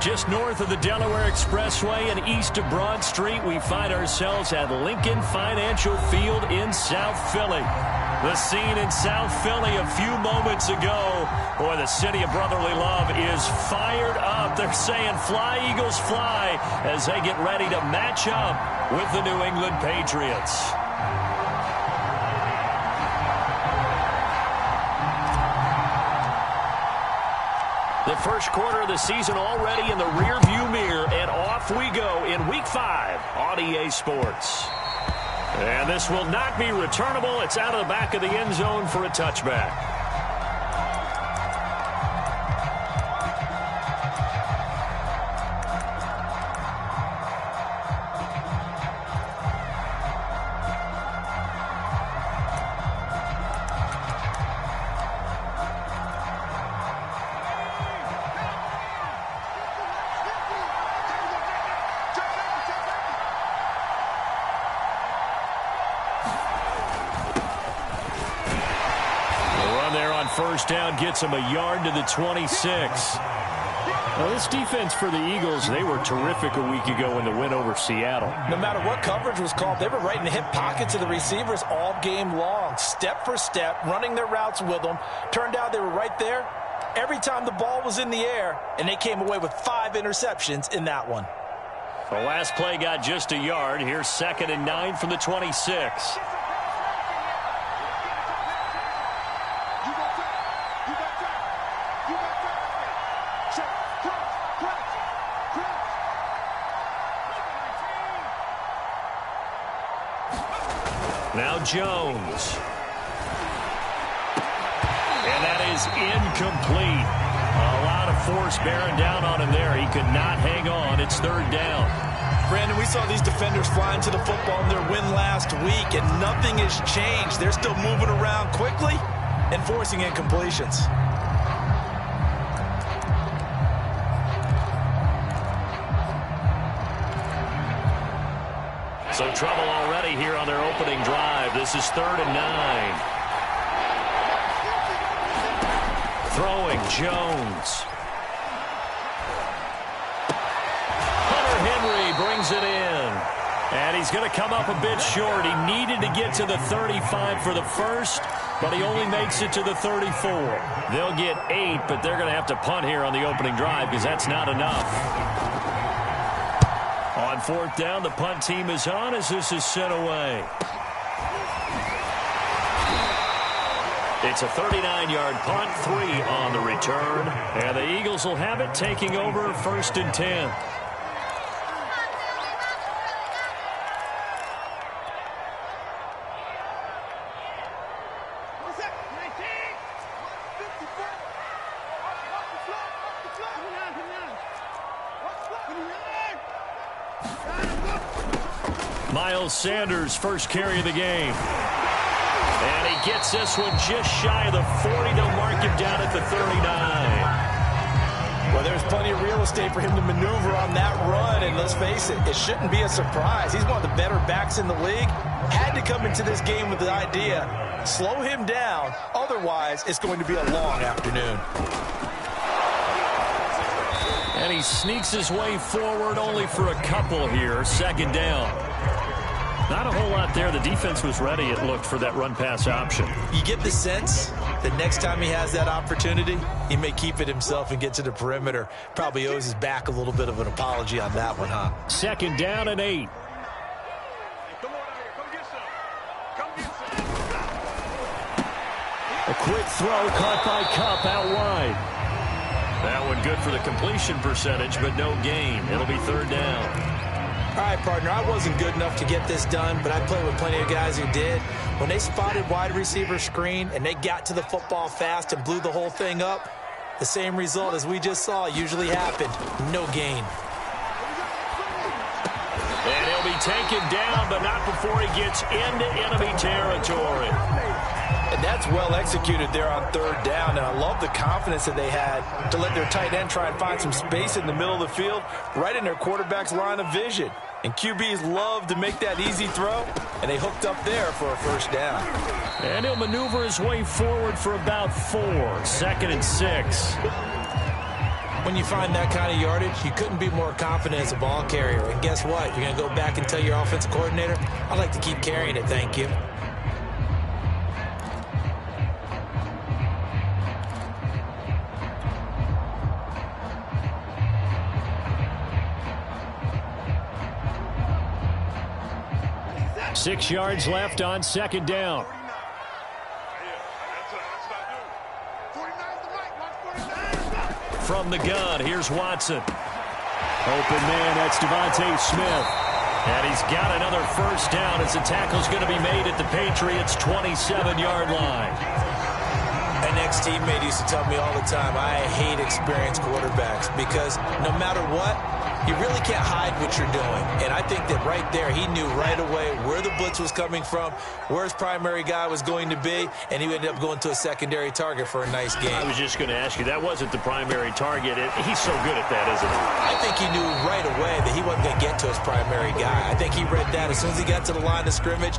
Just north of the Delaware Expressway and east of Broad Street, we find ourselves at Lincoln Financial Field in South Philly. The scene in South Philly a few moments ago. Boy, the city of brotherly love is fired up. They're saying, "Fly, Eagles, fly," as they get ready to match up with the New England Patriots. The first quarter of the season already in the rearview mirror, and off we go in Week 5 on EA Sports. And this will not be returnable. It's out of the back of the end zone for a touchback. First down gets him a yard to the 26. Now, this defense for the Eagles, they were terrific a week ago in the win over Seattle. No matter what coverage was called, they were right in the hip pockets of the receivers all game long, step for step, running their routes with them. Turned out they were right there every time the ball was in the air, and they came away with 5 interceptions in that one. The last play got just a yard. Here's 2nd and 9 from the 26. Now Jones. And that is incomplete. A lot of force bearing down on him there. He could not hang on. It's 3rd down. Brandon, we saw these defenders flying to the football in their win last week, and nothing has changed. They're still moving around quickly and forcing incompletions. So trouble already here on their opening drive. This is 3rd and 9. Throwing Jones. Hunter Henry brings it in. And he's going to come up a bit short. He needed to get to the 35 for the first, but he only makes it to the 34. They'll get 8, but they're going to have to punt here on the opening drive because that's not enough. On 4th down, the punt team is on as this is sent away. It's a 39-yard punt, 3 on the return. And the Eagles will have it, taking over 1st and 10. Miles Sanders, first carry of the game. And he gets this one just shy of the 40. They'll mark him down at the 39. Well, there's plenty of real estate for him to maneuver on that run. And let's face it, it shouldn't be a surprise. He's one of the better backs in the league. Had to come into this game with the idea, slow him down. Otherwise, it's going to be a long afternoon. And he sneaks his way forward only for a couple here. 2nd down. Not a whole lot there. The defense was ready, it looked, for that run-pass option. You get the sense that next time he has that opportunity, he may keep it himself and get to the perimeter. Probably owes his back a little bit of an apology on that one, huh? 2nd down and 8. A quick throw caught by Kupp out wide. That one good for the completion percentage, but no gain. It'll be 3rd down. All right, partner, I wasn't good enough to get this done, but I played with plenty of guys who did. When they spotted wide receiver screen and they got to the football fast and blew the whole thing up, the same result as we just saw usually happened. No gain. And he'll be taken down, but not before he gets into enemy territory. And that's well executed there on 3rd down. And I love the confidence that they had to let their tight end try and find some space in the middle of the field, right in their quarterback's line of vision. And QBs love to make that easy throw, and they hooked up there for a 1st down. And he'll maneuver his way forward for about 4. 2nd and 6. When you find that kind of yardage, you couldn't be more confident as a ball carrier. And guess what? You're going to go back and tell your offensive coordinator, I'd like to keep carrying it, thank you. Six yards left on second down. From the gun, here's Watson. Open man, that's Devontae Smith. And he's got another first down as the tackle's going to be made at the Patriots' 27-yard line. An ex-teammate used to tell me all the time, I hate experienced quarterbacks because no matter what, you really can't hide what you're doing. And I think that right there, he knew right away where the blitz was coming from, where his primary guy was going to be, and he ended up going to a secondary target for a nice game. I was just going to ask you, that wasn't the primary target. He's so good at that, isn't he? I think he knew right away that he wasn't going to get to his primary guy. I think he read that as soon as he got to the line of scrimmage,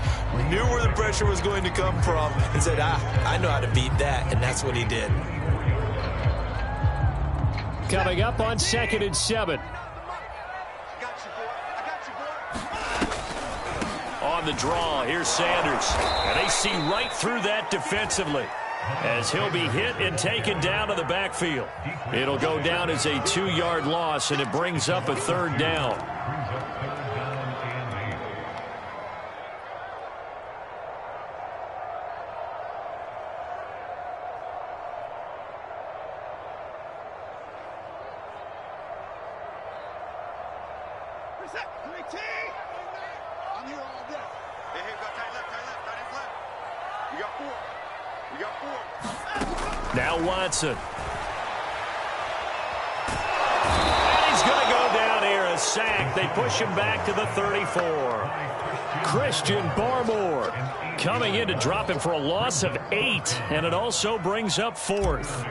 knew where the pressure was going to come from, and said, I know how to beat that, and that's what he did. Coming up on 2nd and 7. On the draw, here's Sanders. And they see right through that defensively as he'll be hit and taken down to the backfield. It'll go down as a 2-yard loss, and it brings up a third down. Now Watson. And he's going to go down here, a sack. They push him back to the 34. Christian Barmore coming in to drop him for a loss of 8, and it also brings up 4th.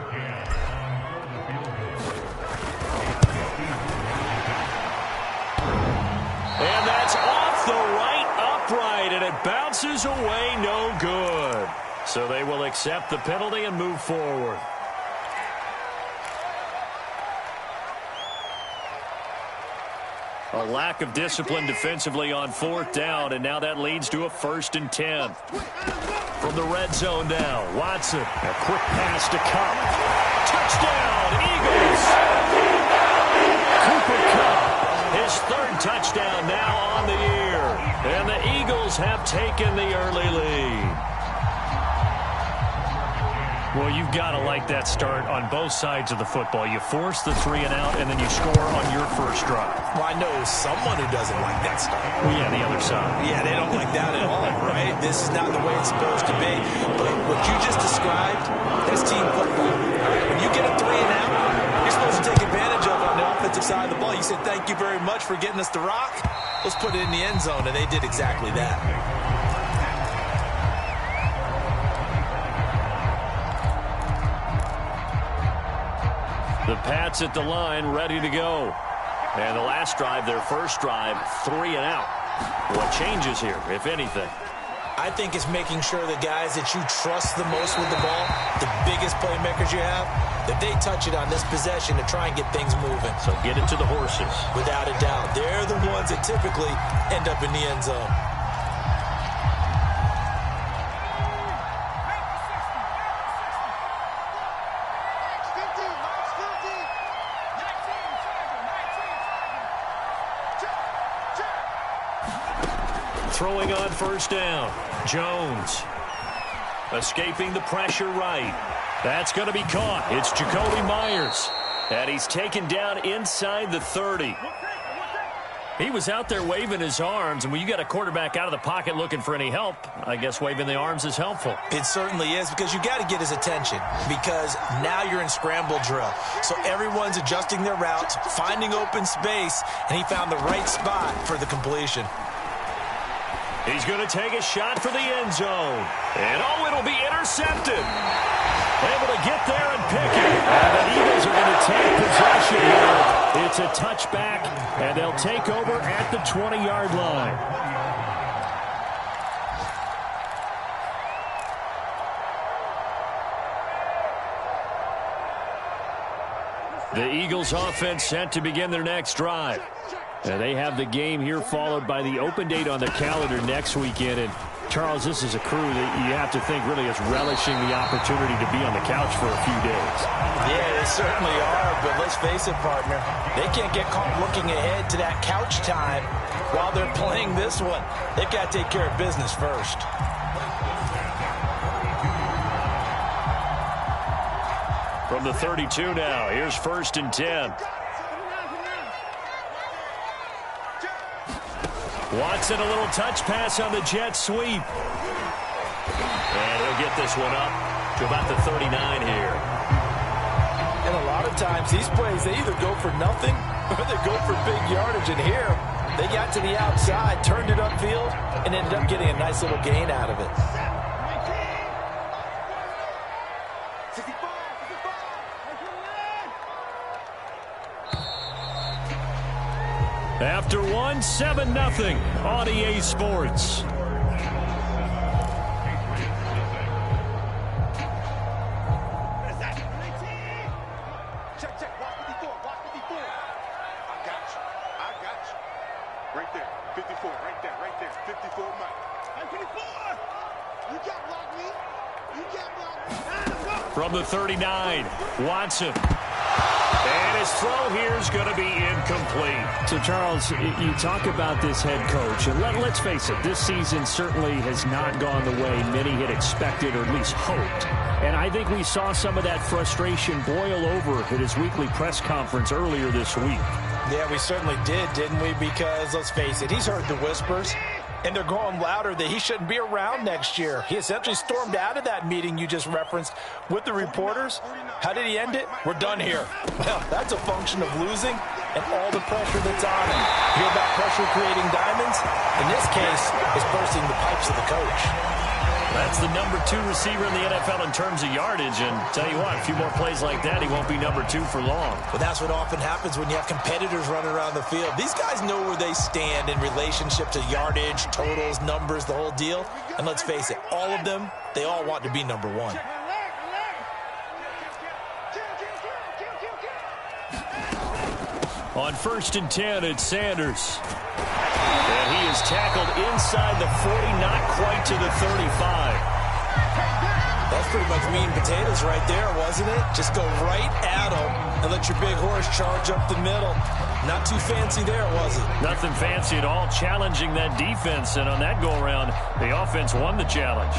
And that's off the right upright, and it bounces away, no good. So they will accept the penalty and move forward. A lack of discipline defensively on 4th down, and now that leads to a 1st and 10. From the red zone now, Watson, a quick pass to Cup. Touchdown, Eagles! Cooper Kupp, his 3rd touchdown now on the year. And the Eagles have taken the early lead. Well, you've got to like that start on both sides of the football. You force the 3 and out, and then you score on your first drive. Well, I know someone who doesn't like that start. Well, yeah, the other side. Yeah, they don't like that at all, right? This is not the way it's supposed to be. But what you just described, that's team football. All right, when you get a 3 and out, you're supposed to take advantage of on the offensive side of the ball. You said, thank you very much for getting us the rock. Let's put it in the end zone, and they did exactly that. The Pats at the line, ready to go. And the last drive, their first drive, 3 and out. What changes here, if anything? I think it's making sure the guys that you trust the most with the ball, the biggest playmakers you have, that they touch it on this possession to try and get things moving. So get it to the horses. Without a doubt. They're the ones that typically end up in the end zone. Throwing on first down, Jones. Escaping the pressure right. That's going to be caught. It's Jacoby Myers. And he's taken down inside the 30. He was out there waving his arms, and when you got a quarterback out of the pocket looking for any help, I guess waving the arms is helpful. It certainly is, because you got to get his attention, because now you're in scramble drill. So everyone's adjusting their routes, finding open space, and he found the right spot for the completion. He's going to take a shot for the end zone. And, oh, it'll be intercepted. Able to get there and pick it. And the Eagles are going to take possession here. It's a touchback, and they'll take over at the 20-yard line. The Eagles offense set to begin their next drive. And they have the game here followed by the open date on the calendar next weekend. And Charles, this is a crew that you have to think really is relishing the opportunity to be on the couch for a few days. Yeah, they certainly are, but let's face it, partner. They can't get caught looking ahead to that couch time while they're playing this one. They've got to take care of business first. From the 32 now, here's 1st and 10. Watson, a little touch pass on the jet sweep. And he'll get this one up to about the 39 here. And a lot of times, these plays, they either go for nothing or they go for big yardage. And here, they got to the outside, turned it upfield, and ended up getting a nice little gain out of it. After one, 7-0 on EA Sports. Check. Watch 54. I got you. Right there. 54. Right there. 54 Mike. 54. You can't block me. From the 39, Watson. And his throw here is going to be incomplete. So, Charles, you talk about this head coach, and let's face it, this season certainly has not gone the way many had expected or at least hoped. And I think we saw some of that frustration boil over at his weekly press conference earlier this week. Yeah, we certainly did, didn't we? Because, let's face it, he's heard the whispers, and they're growing louder that he shouldn't be around next year. He essentially stormed out of that meeting you just referenced with the reporters. How did he end it? We're done here. Well, that's a function of losing and all the pressure that's on him. You hear about pressure creating diamonds? In this case, it's bursting the pipes of the coach. That's the number 2 receiver in the NFL in terms of yardage. And tell you what, a few more plays like that, he won't be number 2 for long. But that's what often happens when you have competitors running around the field. These guys know where they stand in relationship to yardage, totals, numbers, the whole deal. And let's face it, all of them, they all want to be number 1. On 1st and 10, it's Sanders. And he is tackled inside the 40, not quite to the 35. That's pretty much meat and potatoes right there, wasn't it? Just go right at him and let your big horse charge up the middle. Not too fancy there, was it? Nothing fancy at all, challenging that defense. And on that go-around, the offense won the challenge.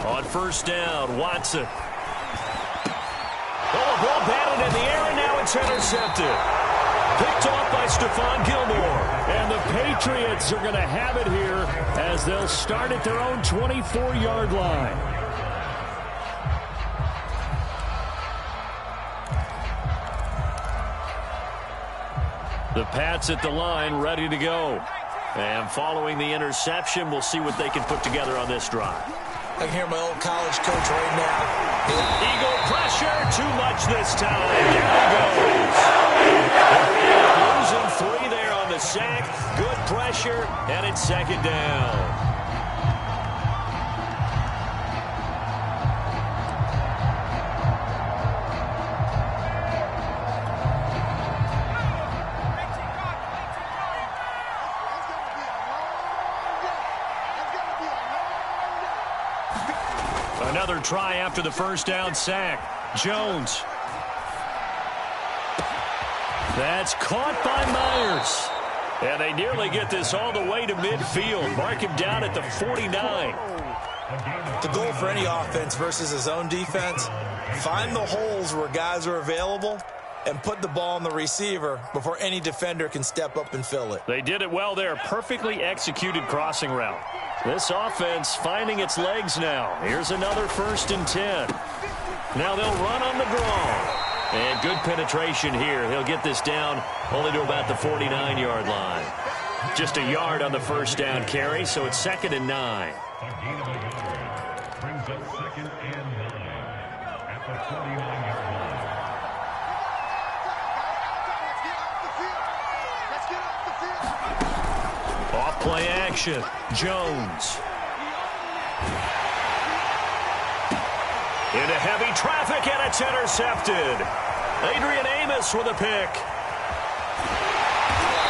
On 1st down, Watson. Oh, a ball batted in the air, and now it's intercepted. Picked off by Stephon Gilmore. And the Patriots are going to have it here as they'll start at their own 24-yard line. The Pats at the line, ready to go. And following the interception, we'll see what they can put together on this drive. I can hear my old college coach right now. Eagle pressure, too much this time. There he goes. Losing 3 there on the sack. Good pressure, and it's 2nd down. Another try after the 1st down sack. Jones. That's caught by Myers. And they nearly get this all the way to midfield. Mark him down at the 49. The goal for any offense versus his own defense, find the holes where guys are available and put the ball on the receiver before any defender can step up and fill it. They did it well there. Perfectly executed crossing route. This offense finding its legs now. Here's another 1st and 10. Now they'll run on the draw. And good penetration here. He'll get this down only to about the 49-yard line. Just a yard on the 1st down carry, so it's 2nd and 9. Brings up 2nd and 9 at the 49-yard line. Play action. Jones. Into heavy traffic, and it's intercepted. Adrian Amos with a pick.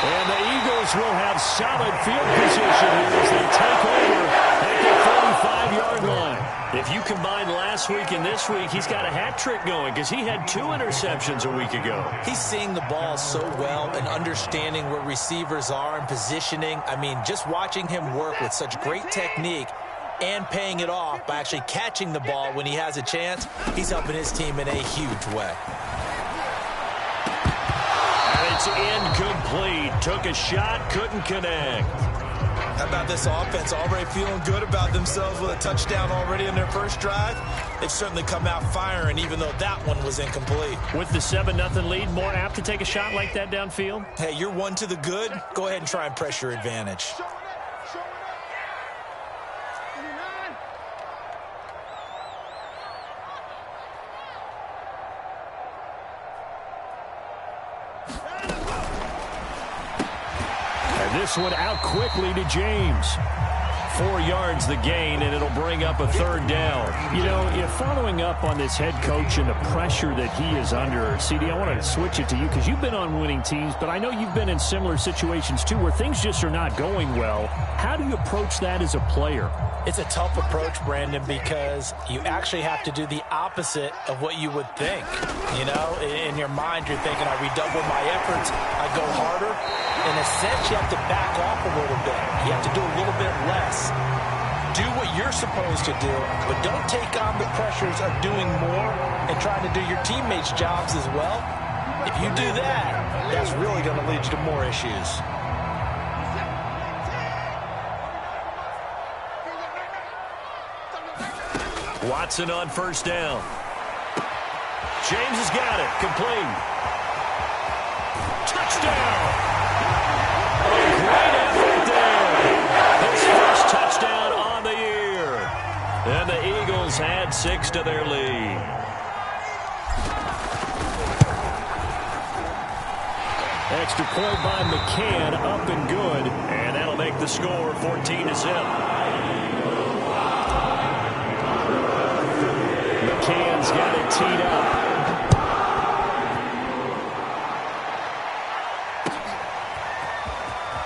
And the Eagles will have solid field position here as they take over at the 45-yard line. If you combine last week and this week, he's got a hat trick going because he had 2 interceptions a week ago. He's seeing the ball so well and understanding where receivers are and positioning. I mean, just watching him work with such great technique and paying it off by actually catching the ball when he has a chance, he's helping his team in a huge way. And it's incomplete. Took a shot, couldn't connect. How about this offense? Already feeling good about themselves with a touchdown already in their first drive. They've certainly come out firing, even though that one was incomplete. With the 7-0 lead, more apt to take a shot like that downfield? Hey, you're one to the good. Go ahead and try and press your advantage. This one out quickly to James. 4 yards the gain, and it'll bring up a 3rd down. You know, if following up on this head coach and the pressure that he is under, CD, I want to switch it to you because you've been on winning teams, but I know you've been in similar situations too where things just are not going well. How do you approach that as a player? It's a tough approach, Brandon, because you actually have to do the opposite of what you would think. You know, in your mind, you're thinking, I redouble my efforts, I go harder. In a sense, you have to back off a little bit. You have to do a little bit less. Do what you're supposed to do, but don't take on the pressures of doing more and trying to do your teammates' jobs as well. If you do that, that's really going to lead you to more issues. Watson on 1st down. James has got it. Complete. Touchdown. Great effort there. His first touchdown on the year. And the Eagles add 6 to their lead. Extra point by McCann, up and good. And that'll make the score 14-0. McCann's got it teed up.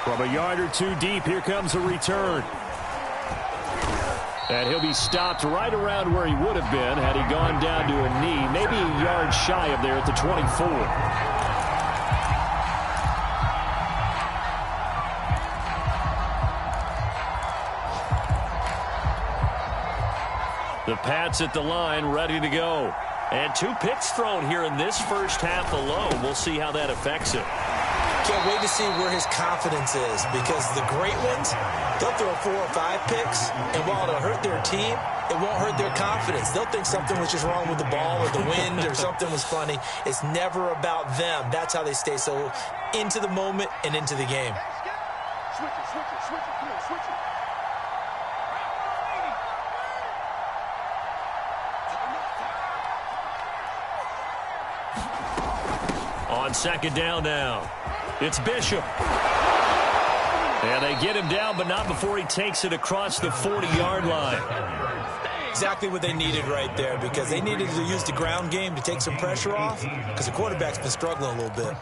From a yard or 2 deep, here comes a return. And he'll be stopped right around where he would have been had he gone down to a knee, maybe a yard shy of there at the 24. The Pats at the line, ready to go. And 2 picks thrown here in this first half alone. We'll see how that affects it. Can't wait to see where his confidence is, because the great ones, they'll throw 4 or 5 picks, and while it'll hurt their team, it won't hurt their confidence. They'll think something was just wrong with the ball or the wind or something was funny. It's never about them. That's how they stay so into the moment and into the game. Switch it, come on, switch it. On 2nd down now, it's Bishop. And they get him down, but not before he takes it across the 40-yard line. Exactly what they needed right there, because they needed to use the ground game to take some pressure off, because the quarterback's been struggling a little bit.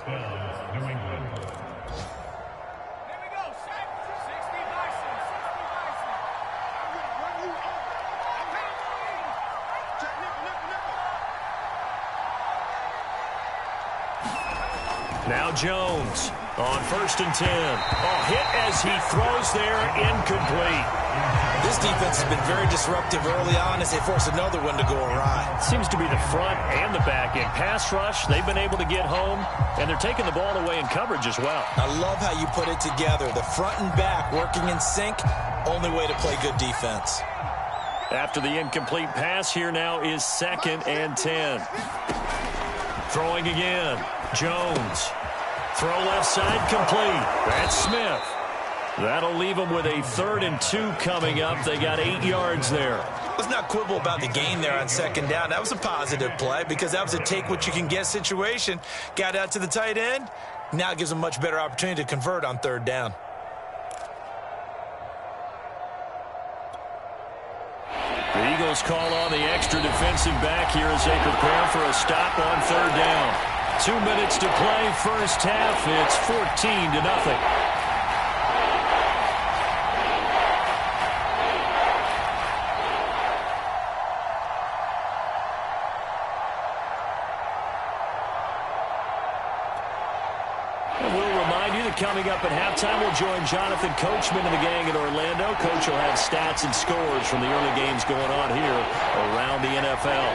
Now Jones on 1st and 10. Hit as he throws there, incomplete. This defense has been very disruptive early on as they force another one to go awry. Seems to be the front and the back end. Pass rush, they've been able to get home, and they're taking the ball away in coverage as well. I love how you put it together. The front and back working in sync, only way to play good defense. After the incomplete pass, here now is 2nd and 10. Throwing again. Jones. Throw left side complete. That's Smith. That'll leave them with a 3rd and 2 coming up. They got 8 yards there. Let's not quibble about the gain there on 2nd down. That was a positive play because that was a take-what-you-can-get situation. Got out to the tight end. Now it gives them a much better opportunity to convert on 3rd down. Eagles call on the extra defensive back here as they prepare for a stop on third down. 2 minutes to play, first half. It's 14-0. Coming up at halftime, we'll join Jonathan Coachman and the gang in Orlando. Coach will have stats and scores from the early games going on here around the NFL.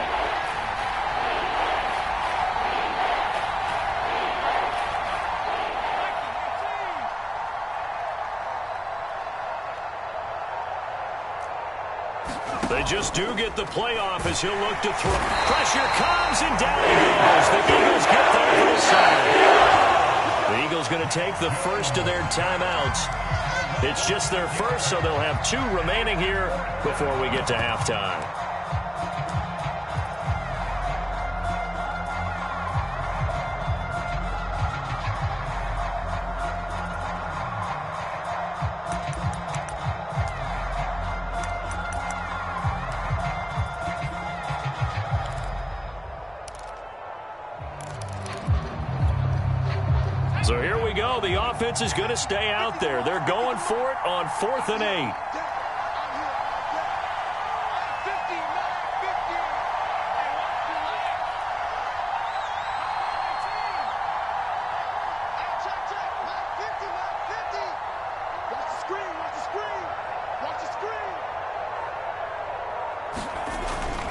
They just do get the playoff as he'll look to throw. Pressure comes and down he goes. The Eagles get there for the side. The Eagles going to take the first of their timeouts. It's just their first, so they'll have 2 remaining here before we get to halftime. So here we go. The offense is going to stay out there. They're going for it on 4th and 8.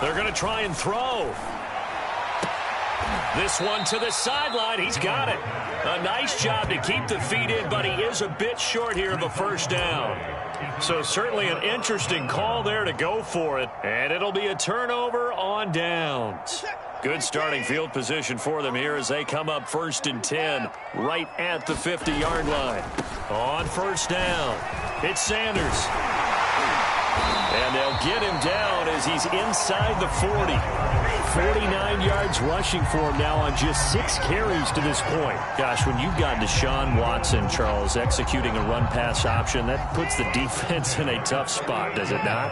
They're going to try and throw. This one to the sideline. He's got it. A nice job to keep the feet in, but he is a bit short here of a first down. So certainly an interesting call there to go for it. And it'll be a turnover on downs. Good starting field position for them here as they come up 1st and 10 right at the 50-yard line. On first down, it's Sanders. And they'll get him down as he's inside the 40. 49 yards rushing for him now on just 6 carries to this point. Gosh, when you've got Deshaun Watson, Charles, executing a run-pass option, that puts the defense in a tough spot, does it not?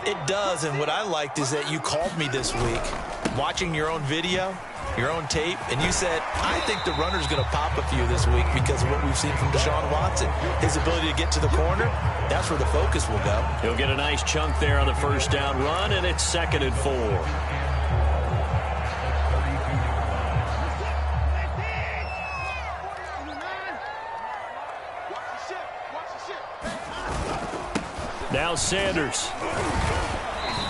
It does, and what I liked is that you called me this week, watching your own video, your own tape, and you said, I think the runner's going to pop a few this week because of what we've seen from Deshaun Watson. His ability to get to the corner, that's where the focus will go. He'll get a nice chunk there on the first down run, and it's 2nd and 4. Now Sanders.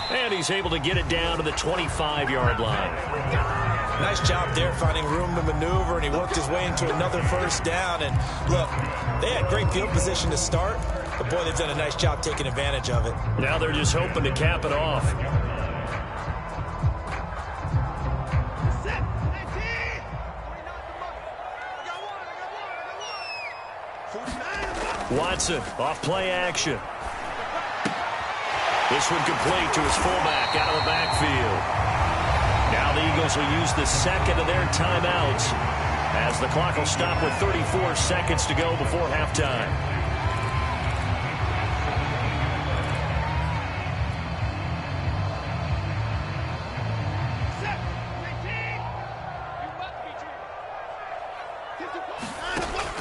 And he's able to get it down to the 25-yard line. Nice job there finding room to maneuver, and he worked his way into another first down. And look, they had great field position to start, but boy, they've done a nice job taking advantage of it. Now they're just hoping to cap it off. Watson off play action. This one complete to his fullback out of the backfield. Now the Eagles will use the 2nd of their timeouts as the clock will stop with 34 seconds to go before halftime.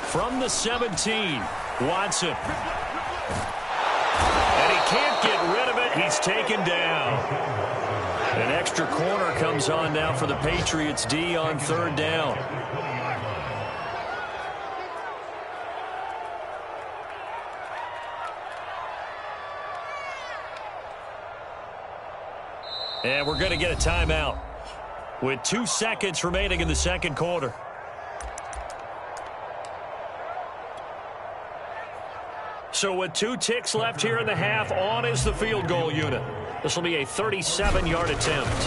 From the 17, Watson. And he can't get rid of it. He's taken down. An extra corner comes on now for the Patriots D on 3rd down. And we're going to get a timeout with 2 seconds remaining in the 2nd quarter. So with 2 ticks left here in the half, on is the field goal unit. This will be a 37-yard attempt.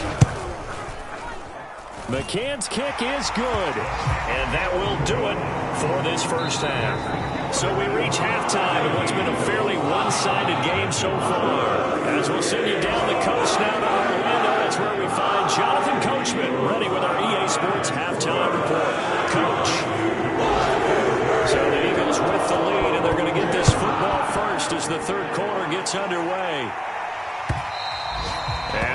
McCann's kick is good, and that will do it for this first half. So we reach halftime in what's been a fairly one-sided game so far. As we'll send you down the coast now to Orlando, that's where we find Jonathan Coachman ready with our EA Sports halftime report. Coach. So the Eagles with the lead, and they're going to get this football first as the 3rd quarter gets underway.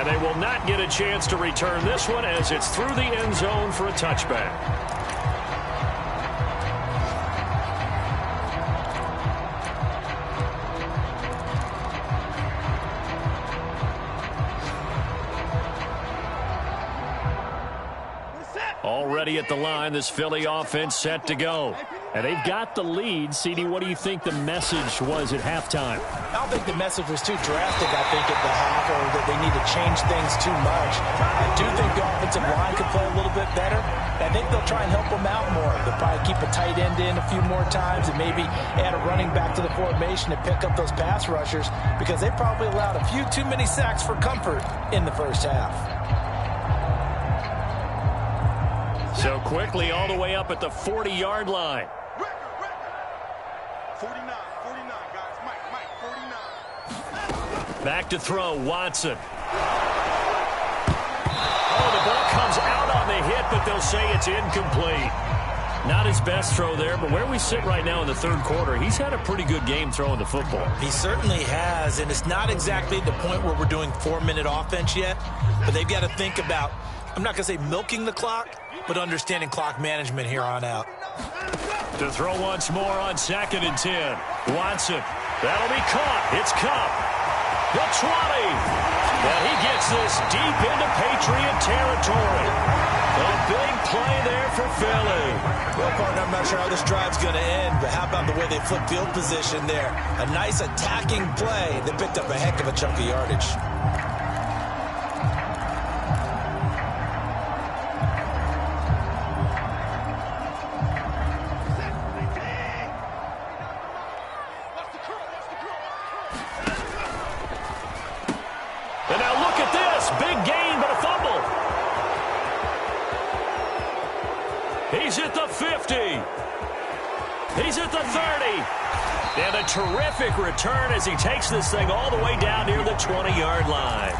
they will not get a chance to return this one as it's through the end zone for a touchback. Already at the line, this Philly offense set to go. And they've got the lead. CD, what do you think the message was at halftime? I don't think the message was too drastic, I think, at the half, or that they need to change things too much. I do think the offensive line could play a little bit better. I think they'll try and help them out more. They'll probably keep a tight end in a few more times and maybe add a running back to the formation to pick up those pass rushers, because they probably allowed a few too many sacks for comfort in the first half. So quickly all the way up at the 40-yard line. 49, guys. Mike, 49. Back to throw, Watson. Oh, the ball comes out on the hit, but they'll say it's incomplete. Not his best throw there, but where we sit right now in the third quarter, he's had a pretty good game throwing the football. He certainly has, and it's not exactly the point where we're doing 4-minute offense yet, but they've got to think about, I'm not going to say milking the clock, but understanding clock management here on out. To throw once more on 2nd and 10. Watson. That'll be caught. It's Cup. The 20. And he gets this deep into Patriot territory. A big play there for Philly. Well, partner, I'm not sure how this drive's going to end, but how about the way they flip field position there? A nice attacking play. They picked up a heck of a chunk of yardage. He's at the 50. He's at the 30. And a terrific return as he takes this thing all the way down near the 20-yard line.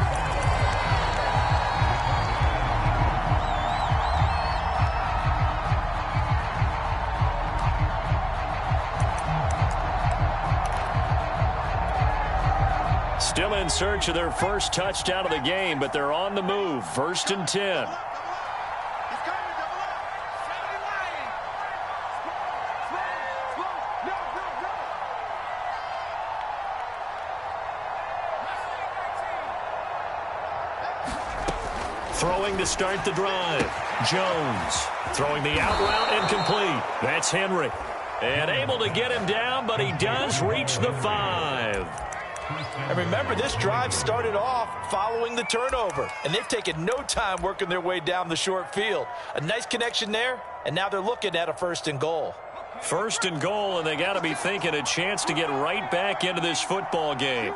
Still in search of their first touchdown of the game, but they're on the move. 1st and 10. Throwing to start the drive. Jones throwing the out route incomplete. That's Henry. And able to get him down, but he does reach the 5. And remember, this drive started off following the turnover, and they've taken no time working their way down the short field. A nice connection there, and now they're looking at a 1st and goal. 1st and goal, and they got to be thinking a chance to get right back into this football game.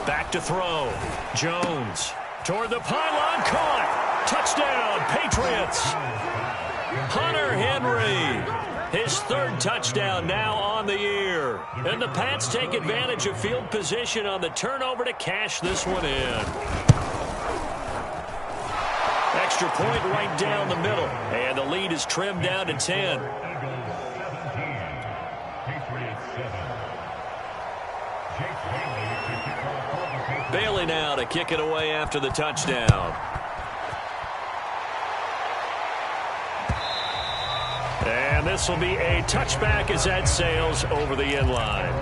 Back to throw. Jones toward the pylon, caught. Touchdown, Patriots. Hunter Henry, his 3rd touchdown now on the year. And the Pats take advantage of field position on the turnover to cash this one in. Extra point right down the middle. And the lead is trimmed down to 10. Bailey now to kick it away after the touchdown. And this will be a touchback as that sails over the end line.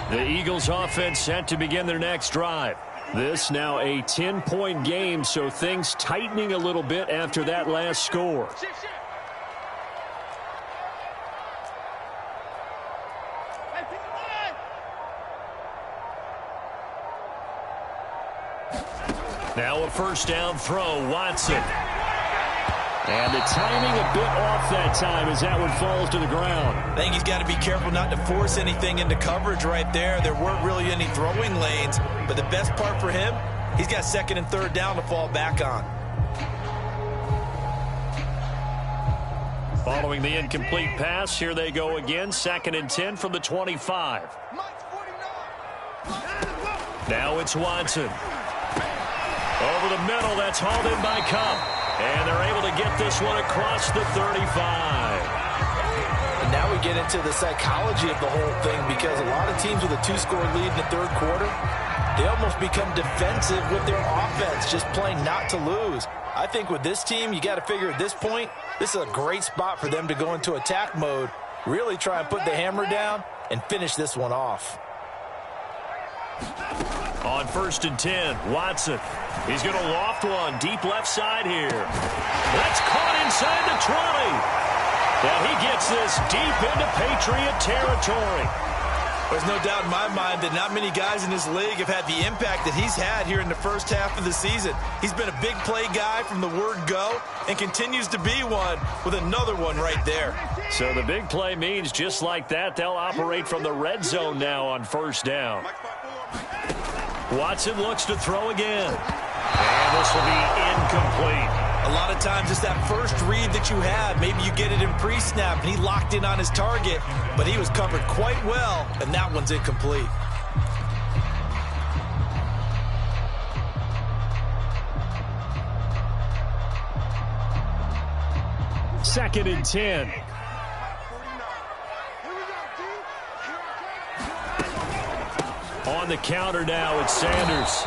The Eagles offense set to begin their next drive. This now a 10-point game, so things tightening a little bit after that last score. Now a 1st down throw, Watson. And the timing a bit off that time as that one falls to the ground. I think he's got to be careful not to force anything into coverage right there. There weren't really any throwing lanes, but the best part for him, he's got second and third down to fall back on. Following the incomplete pass, here they go again. 2nd and 10 from the 25. Now it's Watson. Over the middle, that's hauled in by Cup. And they're able to get this one across the 35. And now we get into the psychology of the whole thing, because a lot of teams with a 2-score lead in the third quarter, they almost become defensive with their offense, just playing not to lose. I think with this team, you got to figure at this point, this is a great spot for them to go into attack mode, really try and put the hammer down and finish this one off. On 1st and 10, Watson. He's going to loft one deep left side here. That's caught inside the 20. And he gets this deep into Patriot territory. There's no doubt in my mind that not many guys in this league have had the impact that he's had here in the first half of the season. He's been a big play guy from the word go and continues to be one with another one right there. So the big play means just like that, they'll operate from the red zone now on 1st down. Watson looks to throw again. And this will be incomplete. A lot of times it's that first read that you have. Maybe you get it in pre-snap and he locked in on his target, but he was covered quite well, and that one's incomplete. Second and 10. On the counter now, it's Sanders.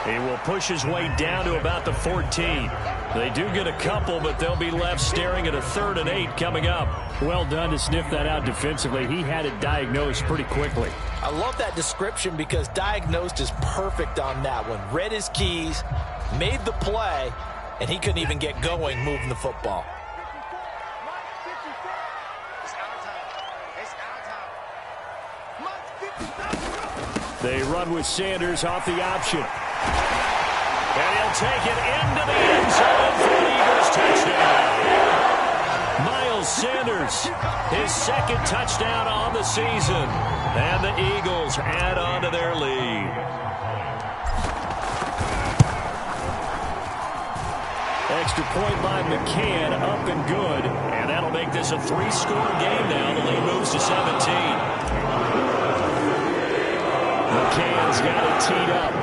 He will push his way down to about the 14. They do get a couple, but they'll be left staring at a 3rd and 8 coming up. Well done to sniff that out defensively. He had it diagnosed pretty quickly. I love that description because diagnosed is perfect on that one. Read his keys, made the play, and he couldn't even get going moving the football. They run with Sanders off the option. And he'll take it into the end zone for an Eagles touchdown. Miles Sanders, his 2nd touchdown on the season. And the Eagles add on to their lead. Extra point by McCann, up and good. And that'll make this a 3-score game now. The lead moves to 17. McCann's got it teed up.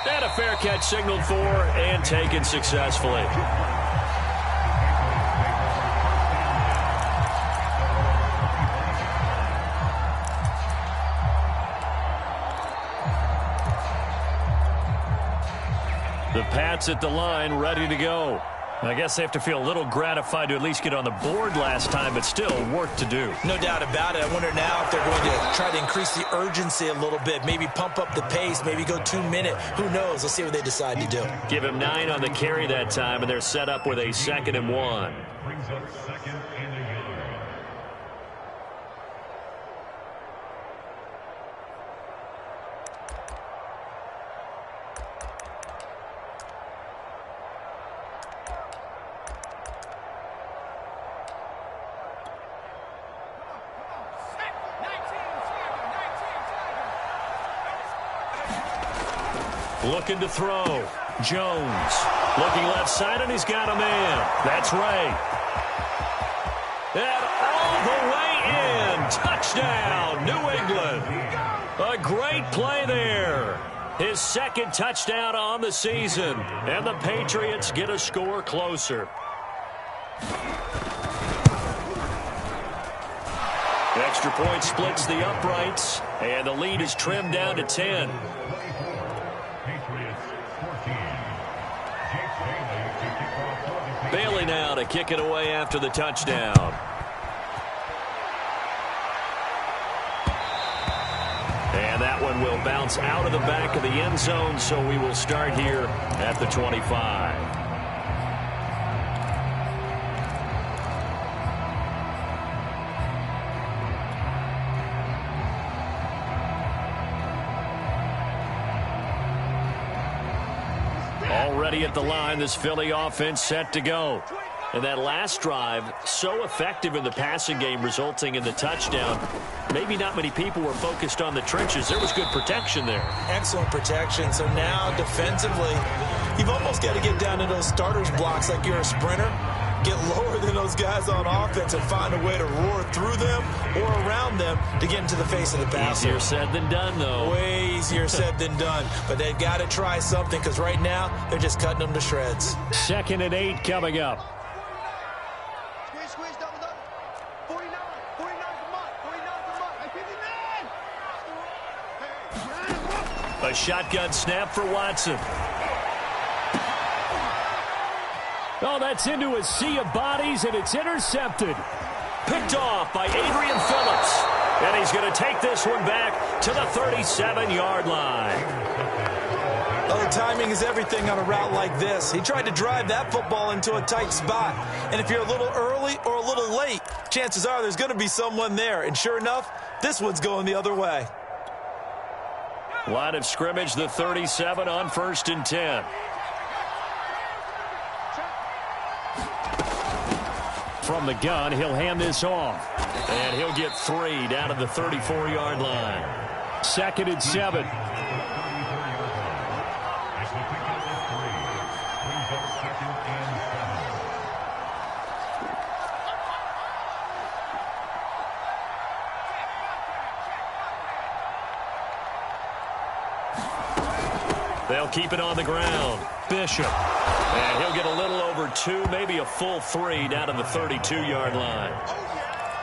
And a fair catch signaled for and taken successfully. The Pats at the line, ready to go. I guess they have to feel a little gratified to at least get on the board last time, but still work to do. No doubt about it. I wonder now if they're going to try to increase the urgency a little bit, maybe pump up the pace, maybe go 2-minute. Who knows? Let's see what they decide to do. Give him 9 on the carry that time, and they're set up with a 2nd and 1. Looking to throw. Jones. Looking left side, and he's got a man. That's Ray. And all the way in. Touchdown, New England. A great play there. His 2nd touchdown on the season. And the Patriots get a score closer. Extra point splits the uprights. And the lead is trimmed down to 10. Bailey now to kick it away after the touchdown. And that one will bounce out of the back of the end zone, so we will start here at the 25. Already at the line, this Philly offense set to go. And that last drive, so effective in the passing game, resulting in the touchdown. Maybe not many people were focused on the trenches. There was good protection there. Excellent protection. So now, defensively, you've almost got to get down to those starters blocks like you're a sprinter. Get lower than those guys on offense and find a way to roar through them or around them to get into the face of the passer. Easier said than done, though. Way easier said than done. But they've got to try something because right now, they're just cutting them to shreds. 2nd and 8 coming up. A shotgun snap for Watson. Oh, that's into a sea of bodies, and it's intercepted. Picked off by Adrian Phillips. And he's going to take this one back to the 37-yard line. Well, the timing is everything on a route like this. He tried to drive that football into a tight spot. And if you're a little early or a little late, chances are there's going to be someone there. And sure enough, this one's going the other way. Line of scrimmage, the 37 on 1st and 10. From the gun, he'll hand this off. And he'll get 3 down to the 34-yard line. 2nd and 7. They'll keep it on the ground. Bishop. And he'll get a little over 2, maybe a full 3 down to the 32-yard line.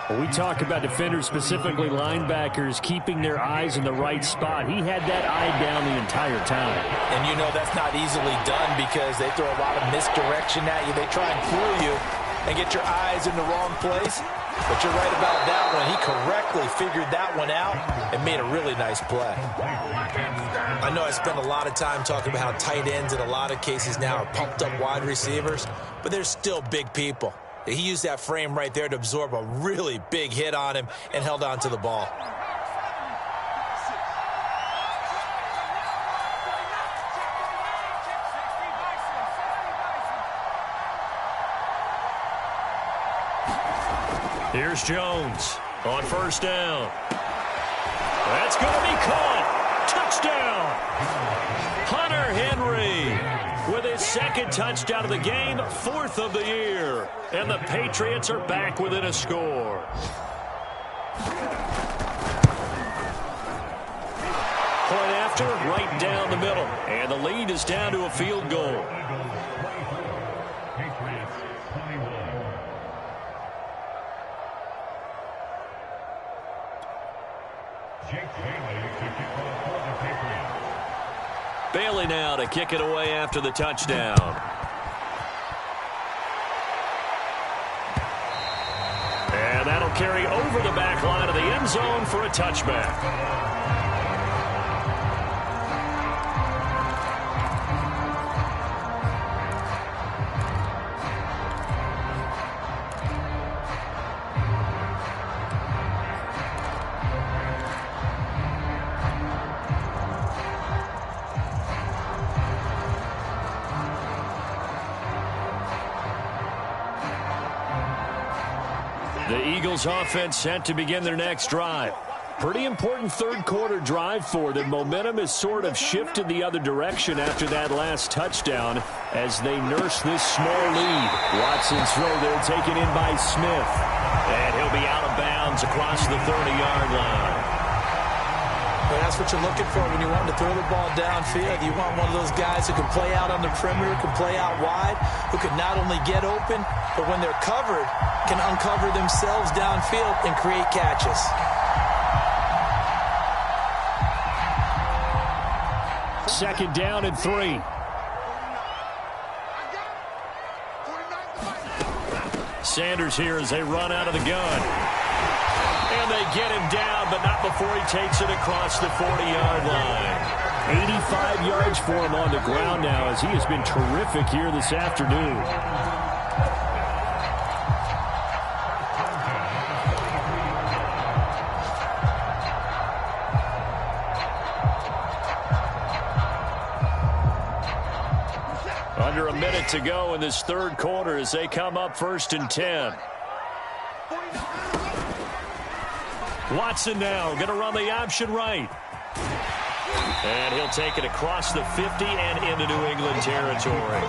When we talk about defenders, specifically linebackers, keeping their eyes in the right spot, he had that eye down the entire time. And you know that's not easily done because they throw a lot of misdirection at you. They try and fool you and get your eyes in the wrong place. But you're right about that one. He correctly figured that one out and made a really nice play. I know I spent a lot of time talking about how tight ends in a lot of cases now are pumped up wide receivers, but they're still big people. He used that frame right there to absorb a really big hit on him and held on to the ball. Here's Jones on 1st down. That's going to be caught. Touchdown. Hunter Henry with his 2nd touchdown of the game, 4th of the year. And the Patriots are back within a score. Point after, right down the middle. And the lead is down to a field goal. Bailey now to kick it away after the touchdown. And that'll carry over the back line of the end zone for a touchback. The Eagles offense set to begin their next drive. Pretty important 3rd quarter drive for them. Momentum has sort of shifted the other direction after that last touchdown as they nurse this small lead. Watson's throw there taken in by Smith. And he'll be out of bounds across the 30-yard line. But that's what you're looking for when you want to throw the ball downfield. You want one of those guys who can play out on the perimeter, can play out wide, who can not only get open, but when they're covered, can uncover themselves downfield and create catches. Second down and 3. Sanders here as they run out of the gun. And they get him down, but not before he takes it across the 40-yard line. 85 yards for him on the ground now as he has been terrific here this afternoon. minute to go in this third quarter as they come up 1st and 10. Watson now going to run the option right. And he'll take it across the 50 and into New England territory.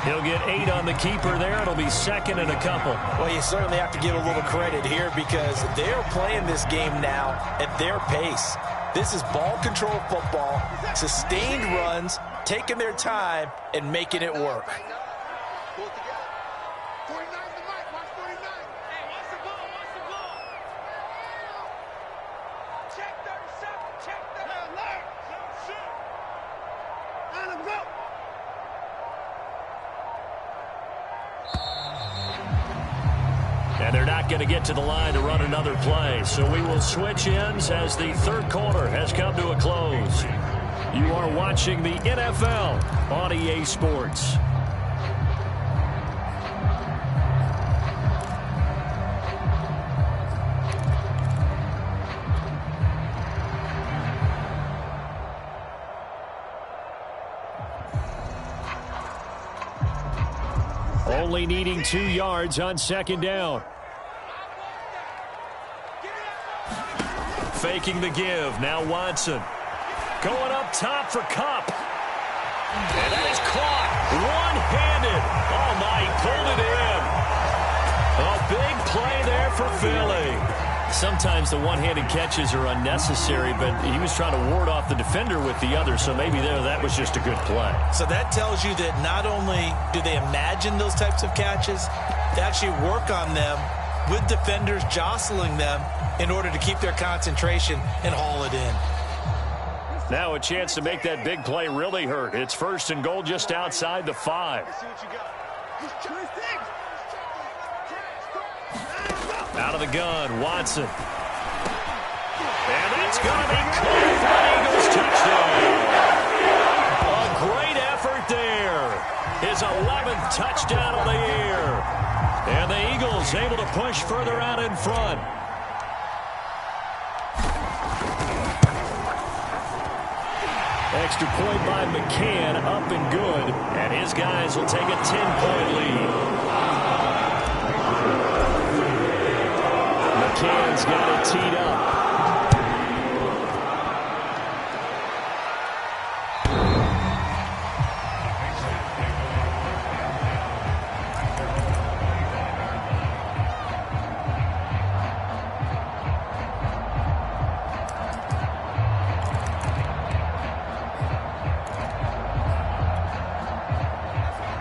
He'll get 8 on the keeper there. It'll be 2nd and a couple. Well, you certainly have to give a little credit here because they're playing this game now at their pace. This is ball control football, sustained runs, taking their time, and making it work. Pull it together. 49 the mic. Watch 49. Hey, watch the ball. Watch the ball. Check 37. Check 37. Alert. Shoot. Let him go. And they're not going to get to the line to run another play. So we will switch ends as the third quarter has come to a close. You are watching the NFL on EA Sports. Only needing 2 yards on 2nd down. Faking the give. Now Watson. Going up top for Kupp. And that is caught. One-handed. Oh, my, he pulled it in. A big play there for Philly. Sometimes the one-handed catches are unnecessary, but he was trying to ward off the defender with the other, so maybe that was just a good play. So that tells you that not only do they imagine those types of catches, they actually work on them with defenders jostling them in order to keep their concentration and haul it in. Now a chance to make that big play really hurt. It's 1st and goal just outside the 5. Out of the gun, Watson. And that's going to be caught for an Eagles touchdown. A great effort there. His 11th touchdown of the year. And the Eagles able to push further out in front. Extra point by McCann, up and good. And his guys will take a 10-point lead. McCann's got it teed up.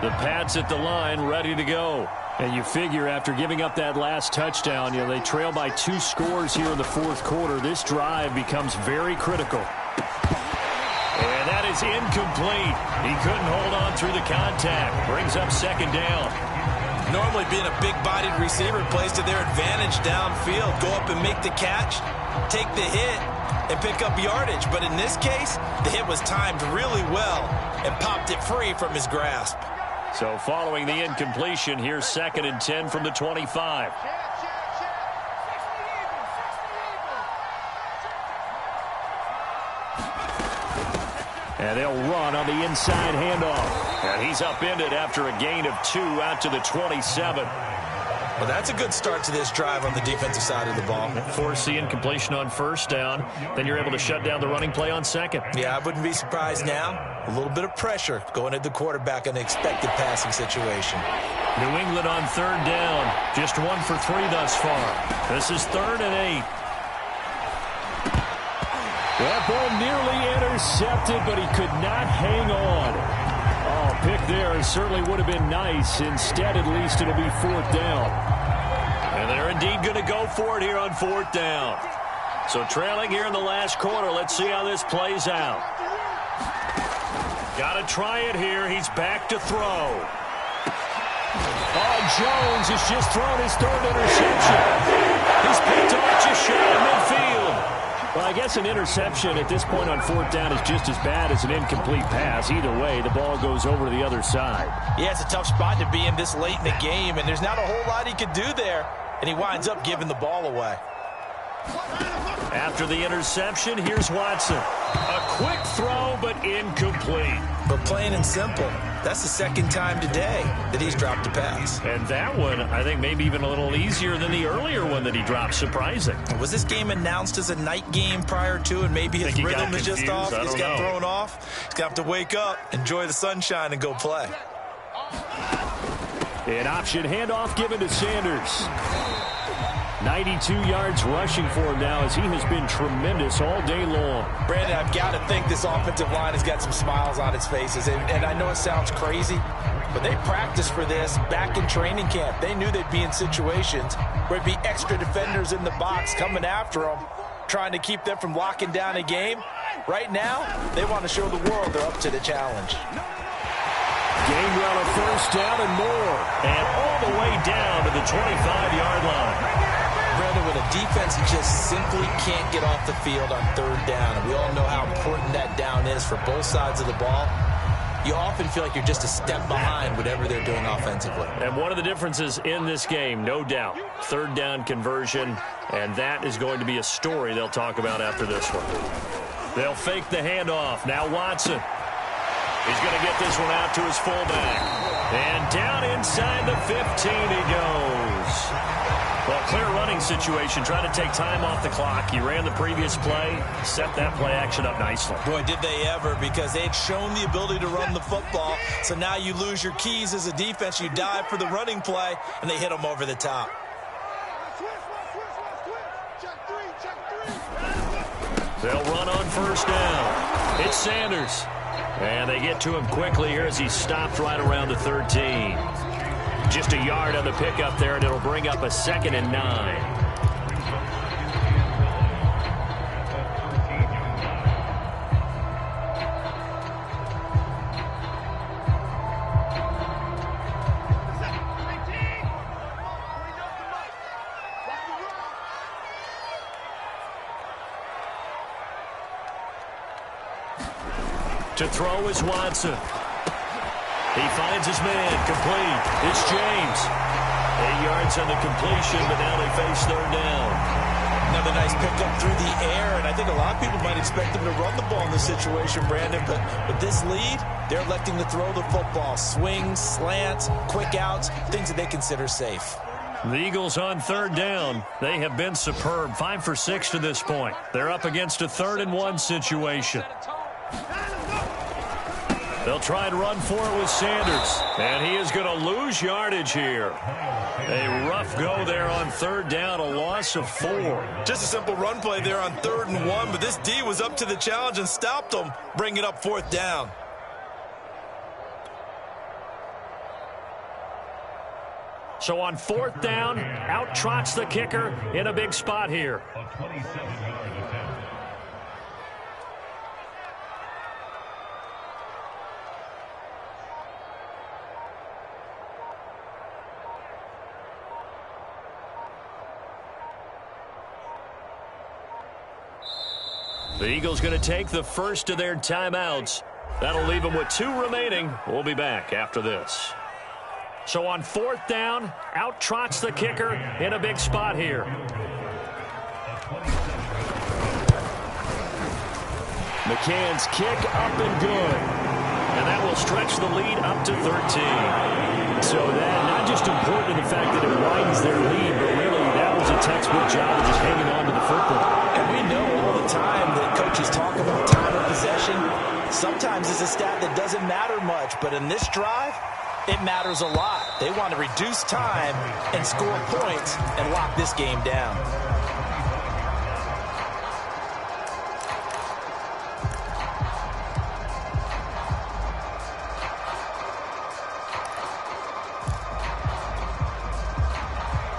The Pats at the line, ready to go. And you figure after giving up that last touchdown, they trail by 2 scores here in the 4th quarter. This drive becomes very critical. And that is incomplete. He couldn't hold on through the contact. Brings up 2nd down. Normally being a big-bodied receiver plays to their advantage downfield. Go up and make the catch, take the hit, and pick up yardage. But in this case, the hit was timed really well and popped it free from his grasp. So following the incompletion, here's 2nd and 10 from the 25. And they'll run on the inside handoff. And he's upended after a gain of 2 out to the 27. Well, that's a good start to this drive on the defensive side of the ball. Force the incompletion on 1st down. Then you're able to shut down the running play on 2nd. Yeah, I wouldn't be surprised now. A little bit of pressure going at the quarterback in an expected passing situation. New England on 3rd down. Just 1 for 3 thus far. This is 3rd and 8. That ball nearly intercepted, but he could not hang on. Oh, pick there certainly would have been nice. Instead, at least it'll be 4th down. And they're indeed going to go for it here on 4th down. So trailing here in the last quarter. Let's see how this plays out. Got to try it here. He's back to throw. Oh, Jones has just thrown his 3rd interception. He's picked off just shy of midfield. Well, I guess an interception at this point on 4th down is just as bad as an incomplete pass. Either way, the ball goes over to the other side. Yeah, it's a tough spot to be in this late in the game, and there's not a whole lot he could do there, and he winds up giving the ball away. After the interception, here's Watson. A quick throw, but incomplete. But plain and simple, That's the second time today that he's dropped a pass. And that one, I think, maybe even a little easier than the earlier one that he dropped. Surprising. Was this game announced as a night game prior to, and maybe his rhythm is just off? He's got thrown off. He's going to have to wake up, enjoy the sunshine, and go play. An option handoff given to Sanders. 92 yards rushing for him now as he has been tremendous all day long. Brandon, I've got to think this offensive line has got some smiles on its faces. And I know it sounds crazy, but they practiced for this back in training camp. They knew they'd be in situations where there'd be extra defenders in the box coming after them, trying to keep them from locking down a game. Right now, they want to show the world they're up to the challenge. Gainwell a first down and more. And all the way down to the 25-yard line. Brandon, with a defense that just simply can't get off the field on third down, and we all know how important that down is for both sides of the ball, you often feel like you're just a step behind whatever they're doing offensively. And one of the differences in this game, no doubt, third down conversion, and that is going to be a story they'll talk about after this one. They'll fake the handoff. Now Watson. He's going to get this one out to his fullback. And down inside the 15 he goes. Well, clear running situation. Trying to take time off the clock. He ran the previous play, set that play action up nicely. Boy, did they ever, because they'd shown the ability to run the football. So now you lose your keys as a defense. You dive for the running play, and they hit them over the top. They'll run on first down. It's Sanders. And they get to him quickly here as he stopped right around the 13. Just a yard on the pickup there, and it'll bring up a 2nd and 9. To throw is Watson. He finds his man, complete. It's James. 8 yards on the completion, but now they face third down. Another nice pickup through the air, and I think a lot of people might expect him to run the ball in this situation, Brandon, but with this lead, they're electing to throw the football. Swings, slants, quick outs, things that they consider safe. The Eagles on third down. They have been superb, 5 for 6 to this point. They're up against a 3rd and 1 situation. They'll try and run for it with Sanders. And he is going to lose yardage here. A rough go there on third down, a loss of 4. Just a simple run play there on 3rd and 1, but this D was up to the challenge and stopped them, bringing up 4th down. So on 4th down, out trots the kicker in a big spot here. The Eagles going to take the first of their timeouts. That'll leave them with 2 remaining. We'll be back after this. So on 4th down, out trots the kicker in a big spot here. McCann's kick up and good. And that will stretch the lead up to 13. So that not just important in the fact that it widens their lead, but really that was a textbook job of just hanging on to the football. And we know all the time that coaches talk about time of possession. Sometimes it's a stat that doesn't matter much, but in this drive, it matters a lot. They want to reduce time and score points and lock this game down.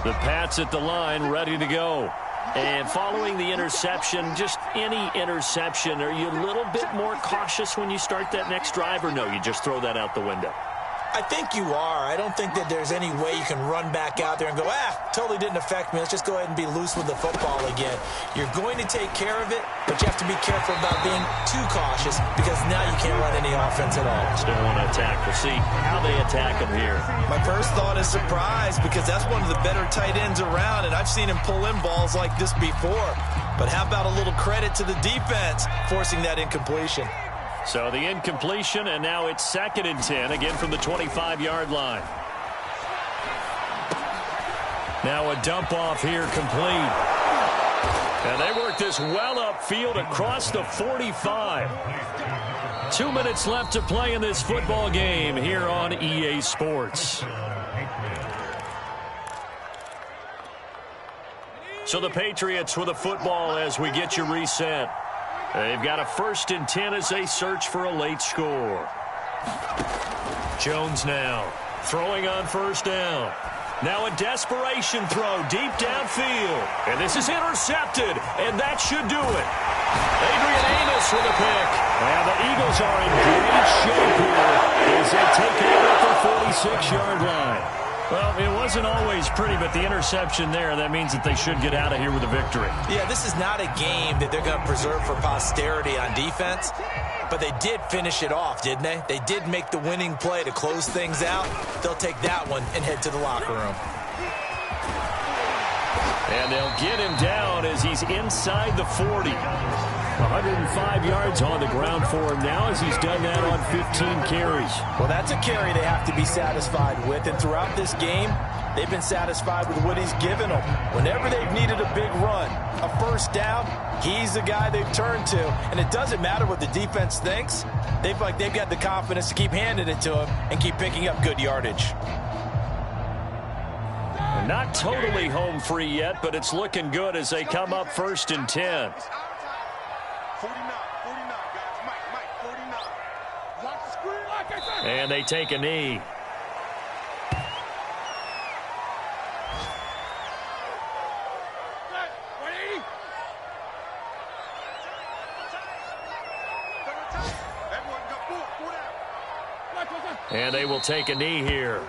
The Pats at the line, ready to go. And following the interception, just any interception, are you a little bit more cautious when you start that next drive, or no, you just throw that out the window? I think you are. I don't think that there's any way you can run back out there and go, totally didn't affect me. Let's just go ahead and be loose with the football again. You're going to take care of it, but you have to be careful about being too cautious because now you can't run any offense at all. Still want to attack. We'll see how they attack him here. My first thought is surprise because that's one of the better tight ends around, and I've seen him pull in balls like this before. But how about a little credit to the defense forcing that incompletion? So the incompletion, and now it's 2nd and 10, again from the 25-yard line. Now a dump off here complete. And they work this well upfield across the 45. 2 minutes left to play in this football game here on EA Sports. So the Patriots with the football as we get you reset. They've got a 1st and 10 as they search for a late score. Jones now throwing on 1st down. Now a desperation throw deep downfield. And this is intercepted, and that should do it. Adrian Amos with a pick. And the Eagles are in great shape here as they take over at the 46-yard line. Well, it wasn't always pretty, but the interception there, that means that they should get out of here with a victory. Yeah, this is not a game that they're going to preserve for posterity on defense. But they did finish it off, didn't they? They did make the winning play to close things out. They'll take that one and head to the locker room. And they'll get him down as he's inside the 40. 105 yards on the ground for him now as he's done that on 15 carries. Well, that's a carry they have to be satisfied with. And throughout this game, they've been satisfied with what he's given them. Whenever they've needed a big run, a 1st down, he's the guy they've turned to. And it doesn't matter what the defense thinks. They've got the confidence to keep handing it to him and keep picking up good yardage. Not totally home free yet, but it's looking good as they come up 1st and 10. 49, guys. Mike, 49. Lock the screen like I said. And they take a knee. And they will take a knee here.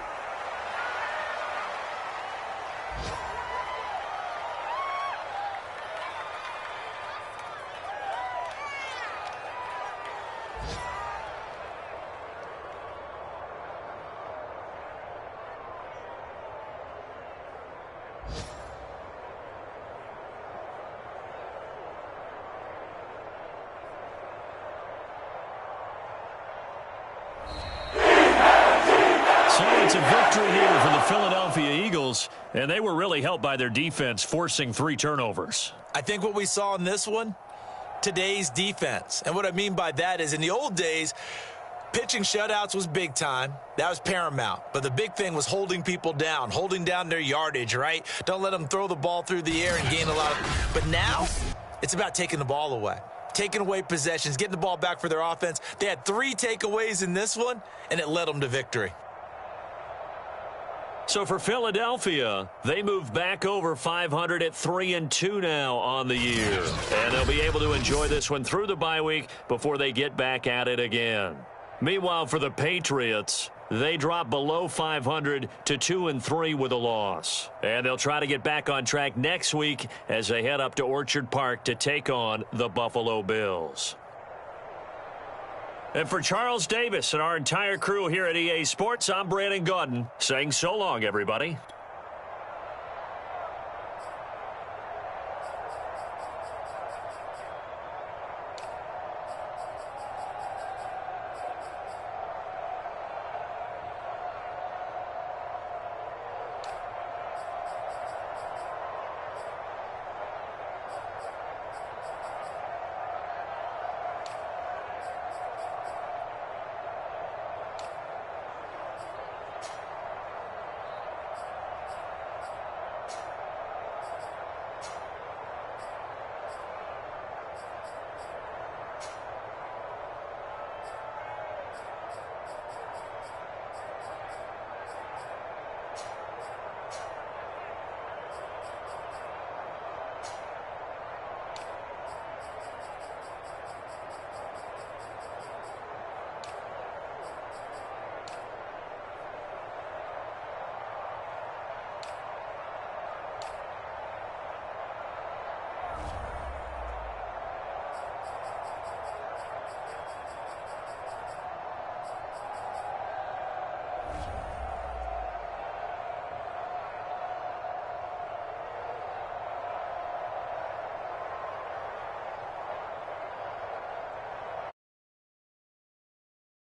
It's a victory here for the Philadelphia Eagles, and they were really helped by their defense forcing 3 turnovers. I think what we saw in this one, today's defense. And what I mean by that is in the old days, pitching shutouts was big time. That was paramount. But the big thing was holding people down, holding down their yardage, right? Don't let them throw the ball through the air and gain a lot of... But now, it's about taking the ball away. Taking away possessions, getting the ball back for their offense. They had 3 takeaways in this one, and it led them to victory. So for Philadelphia, they move back over 500 at 3-2 now on the year. And they'll be able to enjoy this one through the bye week before they get back at it again. Meanwhile, for the Patriots, they drop below 500 to 2-3 with a loss. And they'll try to get back on track next week as they head up to Orchard Park to take on the Buffalo Bills. And for Charles Davis and our entire crew here at EA Sports, I'm Brandon Gaudin saying so long, everybody.